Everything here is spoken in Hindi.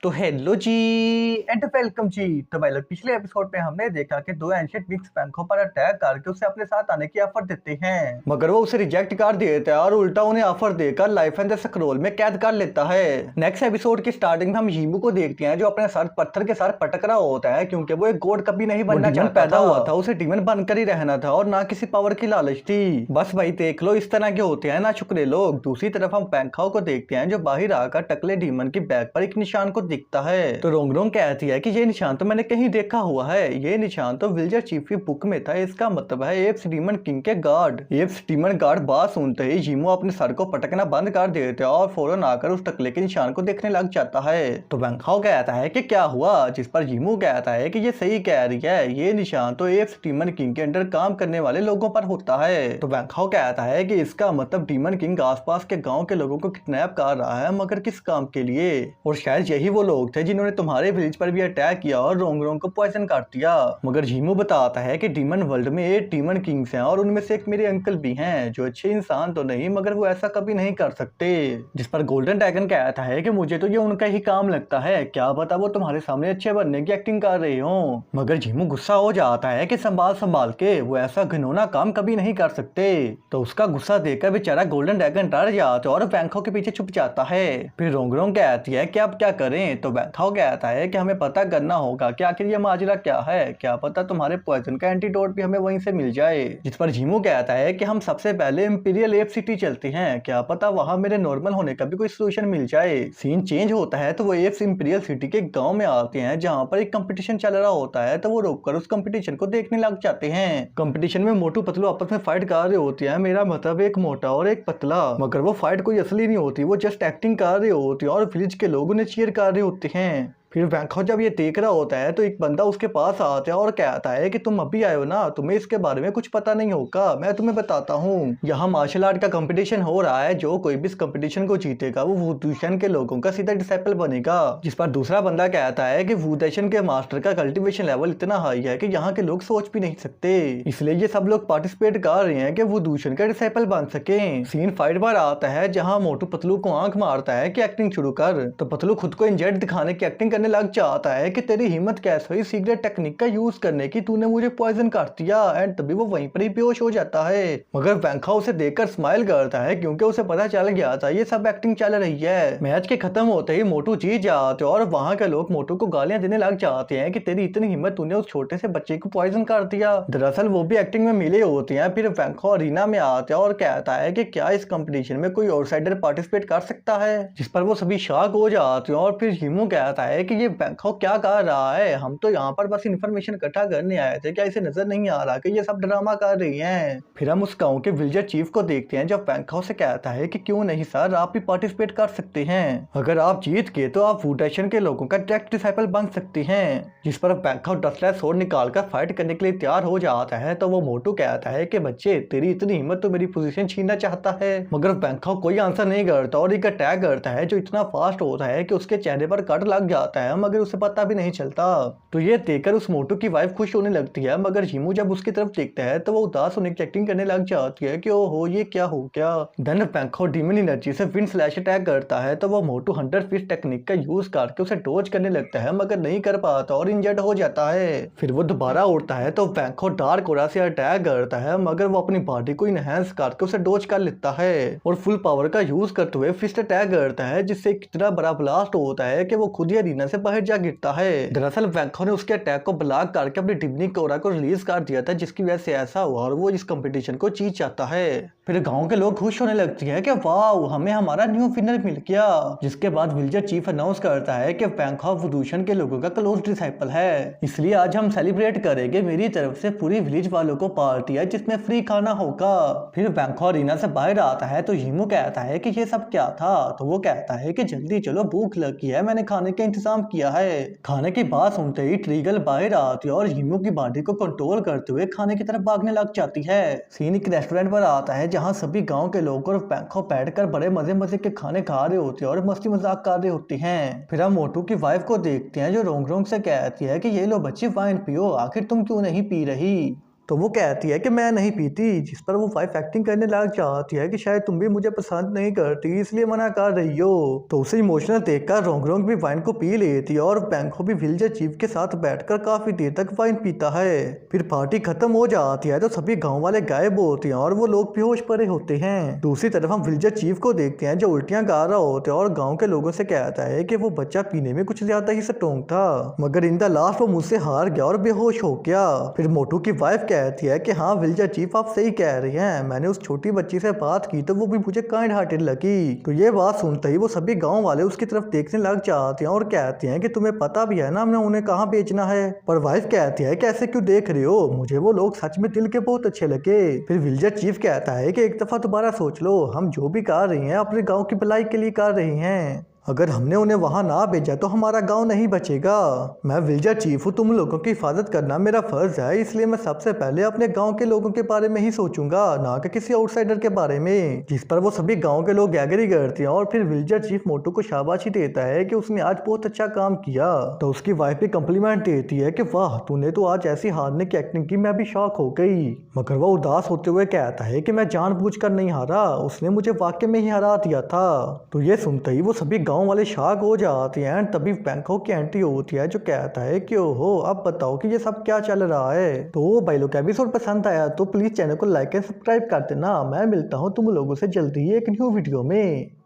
तो हेलो जी एंड वेलकम जी। तो भाई लोग पिछले एपिसोड में हमने देखा कि दो एंशिएंट विंग्स बैंकों पर अटैक करके उसे अपने साथ आने की ऑफर देते हैं, मगर वो उसे रिजेक्ट कर देता है और उल्टा उन्हें ऑफर देकर लाइफ एंड द स्क्रॉल में कैद कर लेता है। नेक्स्ट एपिसोड की स्टार्टिंग में हम यीमू को देखते हैं जो अपने सर पत्थर के साथ पटक रहा होता है क्योंकि वो एक गॉड कभी नहीं बनना चाहता पैदा हुआ था, उसे डीमन बनकर ही रहना था और ना किसी पावर की लालच थी। बस भाई देख लो इस तरह के होते हैं ना शुक्रे लोग। दूसरी तरफ हम बैंकाओ को देखते हैं जो बाहर आकर टकले डीमन की बैग पर एक निशान को दिखता है। तो रोंगरोंग कहती है कि ये निशान तो मैंने कहीं देखा हुआ है, ये निशान तो विल्जर चीफ की बुक में था, इसका मतलब है एप्स डीमन किंग के गार्ड। एप्स डीमन गार्ड बात सुनते ही यीमू अपने सर को पटकना बंद कर देते हैं और फौरन आकर उस टकले के निशान को देखने लग जाता है। तो बैंकाओ कहता है कि क्या हुआ, जिस पर यीमू कहता है कि ये सही कह रही है, ये निशान तो एप्स डीमन किंग के अंडर काम करने वाले लोगों पर होता है। तो बैंकाओ कहता है कि इसका मतलब डीमन किंग आसपास के गांव के लोगों को किडनैप कर रहा है, मगर किस काम के लिए? और शायद यही वो लोग थे जिन्होंने तुम्हारे विलेज पर भी अटैक किया और रोंगरोंग को पॉइजन कर दिया। मगर यीमू बताता है कि डीमन वर्ल्ड में 8 डीमन किंग्स हैं और उनमें से एक मेरे अंकल भी हैं जो अच्छे इंसान तो नहीं, मगर वो ऐसा कभी नहीं कर सकते। जिस पर गोल्डन ड्रैगन कहता है कि मुझे तो ये उनका ही काम लगता है, क्या पता वो तुम्हारे सामने अच्छे बनने की एक्टिंग कर रहे हो। मगर यीमू गुस्सा हो जाता है कि संभाल संभाल के, वो ऐसा घिनौना काम कभी नहीं कर सकते। तो उसका गुस्सा देखकर बेचारा गोल्डन ड्रैगन डर जाता है और बैंकाओ के पीछे छुप जाता है। फिर रोंगरोंग कहती है कि अब क्या करें? तो बैंकाओ कहता है कि हमें पता करना होगा कि आखिर ये माजरा क्या है, क्या पता तुम्हारे पॉइजन का एंटीडोट भी हमें वहीं से मिल जाए। जिस पर यीमू कहता है कि हम सबसे पहले इंपीरियल एप सिटी चलते हैं, क्या पता वहां मेरे नॉर्मल होने का भी कोई सोल्यूशन मिल जाए। सीन चेंज होता है तो वो एप्स इंपीरियल सिटी के गांव में आते हैं जहां पर एक कंपटीशन चल रहा होता है। तो वो रोककर उस कंपटीशन को देखने लग जाते हैं। कंपटीशन में मोटू पतलू आपस में फाइट कर रहे होते हैं, मेरा मतलब एक मोटा और एक पतला, मगर वो फाइट कोई असली नहीं होती, वो जस्ट एक्टिंग कर रहे होती है और विलेज के लोग उन्हें चीयर कर रहे होते हैं। फिर बैंकाओ जब ये देख रहा होता है तो एक बंदा उसके पास आता है और कहता है कि तुम अभी आए हो ना, तुम्हें इसके बारे में कुछ पता नहीं होगा, मैं तुम्हें बताता हूँ। यहाँ मार्शल आर्ट का कंपटीशन हो रहा है, जो कोई भी इस कंपटीशन को जीतेगा वो वुडूशन के लोगों का सीधा डिसाइपल बनेगा। जिस पर दूसरा बंदा कहता है कि वुडूशन के मास्टर का कल्टीवेशन लेवल इतना हाई है कि यहाँ के लोग सोच भी नहीं सकते, इसलिए ये सब लोग पार्टिसिपेट कर रहे हैं कि वुडूशन का डिसाइपल बन सके। सीन फाइट बार आता है जहाँ मोटू पतलू को आंख मारता है कि एक्टिंग शुरू कर। तो पतलू खुद को इंजर्ड दिखाने की एक्टिंग लग जाता है कि तेरी हिम्मत कैसे हुई सीक्रेट टेक्निक का यूज करने की, तूने मुझे पॉइजन कर दिया। एंड तभी वो वहीं पर ही बेहोश हो जाता है। मगर बैंकाओ उसे देखकर स्माइल करता है क्योंकि उसे पता चल गया था ये सब एक्टिंग चल रही है। मैच के खत्म होते ही मोटू जीत जाते और वहां के लोग मोटू को गालियां देने लग जाते हैं कि तेरी इतनी हिम्मत, तूने उस छोटे से बच्चे को पॉइजन कर दिया। दरअसल वो भी एक्टिंग में मिले होते हैं। फिर बैंकाओ अरीना में आता है और कहता है कि क्या इस कंपटीशन में कोई आउटसाइडर पार्टिसिपेट कर सकता है, जिस पर वो सभी शॉक हो जाते हैं। और फिर यीमू कहता है कि ये बैंकाओ क्या कर रहा है, हम तो यहाँ पर बस इन्फॉर्मेशन इकट्ठा करने आए थे, क्या इसे नजर नहीं आ रहा कि ये सब ड्रामा कर रही हैं। फिर हम उस गांव के विलेजर चीफ को देखते हैं जो बैंकाओ से कहता है कि क्यों नहीं सर, आप भी पार्टिसिपेट कर सकते हैं, अगर आप जीत के तो आप वुडूशन के लोगों का डायरेक्ट डिसाइपल बन सकते हैं। जिस पर बैंकाओ डस्टलेस स्वॉर्ड निकालकर फाइट करने के लिए तैयार हो जाता है। तो वो मोटू कहता है कि बच्चे, तेरी इतनी हिम्मत तो मेरी पोजीशन छीनना चाहता है। मगर बैंकाओ कोई आंसर नहीं करता और एक अटैक करता है जो इतना फास्ट होता है कि उसके चेहरे पर कट लग जाता है, मगर उसे पता भी नहीं चलता। तो ये देखकर उस मोटू की वाइफ खुश होने लगती है, मगर यीमू जब उसकी तरफ देखता है तो वो उदास होने की एक्टिंग करने लग जाती है कि ओहो ये क्या हो गया। देन बैंकाओ डीमन एनर्जी से विंड स्लैश अटैक करता है। तो वो मोटू 100 फिस्ट टेक्निक का यूज करके उसे डोज करने लगता है, मगर नहीं कर पाता और इंजर्ड हो जाता है। फिर वो दोबारा उड़ता है तो बैंकाओ डार्क ओरा से अटैक करता है, मगर वो अपनी बॉडी को इनहेंस करके उसे डोज कर लेता है और फुल पावर का यूज करते हुए फिस्ट अटैक करता है, जिससे कितना बड़ा ब्लास्ट होता है कि वो खुद ही अरीना से बाहर जा गिरता है। दरअसल बैंकाओ ने उसके अटैक को ब्लॉक करके अपनी डिमनिक कोरा को रिलीज कर दिया था, जिसकी वजह से ऐसा हुआ और वो इस कंपटीशन को जीत जाता है। फिर गांव के लोग खुश होने लगते हैं कि वाह, हमें हमारा न्यू विनर मिल गया। जिसके बाद विलेजर चीफ अनाउंस करता है कि बैंकाओ वुडूशन के लोगों का क्लोज डिसाइपल है, इसलिए आज हम सेलिब्रेट करेंगे, मेरी तरफ से पूरी विलेज वालों को पार्टी है जिसमें फ्री खाना होगा। फिर बैंकाओ अरीना से बाहर आता है तो यीमू कहता है कि ये सब क्या था। तो वो कहता है कि जल्दी चलो, भूख लगी है, मैंने खाने का इंतजाम किया है। खाने की बात सुनते ही ट्रीगल बाहर आती है और यीमू की बॉडी को कंट्रोल करते हुए खाने की तरफ भागने लग जाती है। सीन एक रेस्टोरेंट पर आता है जहां सभी गांव के लोग और बैंकाओ बैठकर बड़े मजे मजे के खाने खा रहे होते हैं और मस्ती मजाक कर रहे होते हैं। फिर हम मोटू की वाइफ को देखते हैं जो रोंगरोंग से कहती है कि ये लो बच्ची, वाइन पियो, आखिर तुम क्यों नहीं पी रही। तो वो कहती है कि मैं नहीं पीती, जिस पर वो वाइफ एक्टिंग करने लग जाती है कि शायद तुम भी मुझे पसंद नहीं करती इसलिए मना कर रही हो। तो उसे इमोशनल देखकर रोंग रोंग भी वाइन को पी लेती है और बैंको भी विलेजर चीफ के साथ बैठकर काफी देर तक वाइन पीता है। फिर पार्टी खत्म हो जाती है तो सभी गाँव वाले गायब होते हैं और वो लोग बेहोश पड़े होते हैं। दूसरी तरफ हम विलेजर चीफ को देखते हैं जो उल्टियां गा रहा होते हैं और गाँव के लोगों से कहता है कि वो बच्चा पीने में कुछ ज्यादा ही स्ट्रोंग था, मगर इन द लास्ट वो मुझसे हार गया और बेहोश हो गया। फिर मोटू की वाइफ कहती है कि हाँ विलेजर चीफ आप सही कह रहे हैं, मैंने उस छोटी बच्ची से बात की तो वो भी मुझे काइंड हार्टेड लगी। तो ये बात सुनते ही वो सभी गांव वाले उसकी तरफ देखने लग जाते हैं और कहते हैं कि तुम्हें पता भी है ना हमने उन्हें कहाँ बेचना है। पर वाइफ कहती है कि ऐसे क्यों देख रहे हो, मुझे वो लोग सच में दिल के बहुत अच्छे लगे। फिर विलेजर चीफ कहता है कि एक दफा दोबारा सोच लो, हम जो भी कर रहे हैं अपने गाँव की भलाई के लिए कर रहे हैं, अगर हमने उन्हें वहां ना भेजा तो हमारा गांव नहीं बचेगा। मैं विलेजर चीफ हूँ, तुम लोगों की हिफाजत करना मेरा फर्ज है, इसलिए मैं सबसे पहले अपने गांव के लोगों के बारे में ही सोचूंगा, ना कि किसी आउटसाइडर के बारे में। जिस पर वो सभी गांव के लोग एग्री करते हैं और फिर विलेजर चीफ मोटू को शाबाशी देता है कि उसने आज बहुत अच्छा काम किया। तो उसकी वाइफ भी कम्प्लीमेंट देती है कि वाह तूने तो आज ऐसी हारने की एक्टिंग की, मैं भी शॉक हो गई। मगर वो उदास होते हुए कहता है कि मैं जानबूझकर नहीं हारा, उसने मुझे वाकई में ही हरा दिया था। तो ये सुनते ही वो सभी गांव वाले शॉक हो जाते हैं। तभी बैंकॉक की एंट्री होती है जो कहता है कि ओहो अब बताओ कि ये सब क्या चल रहा है। तो भाई लोग एपिसोड पसंद आया तो प्लीज चैनल को लाइक एंड सब्सक्राइब कर देना। मैं मिलता हूँ तुम लोगों से जल्दी ही एक न्यू वीडियो में।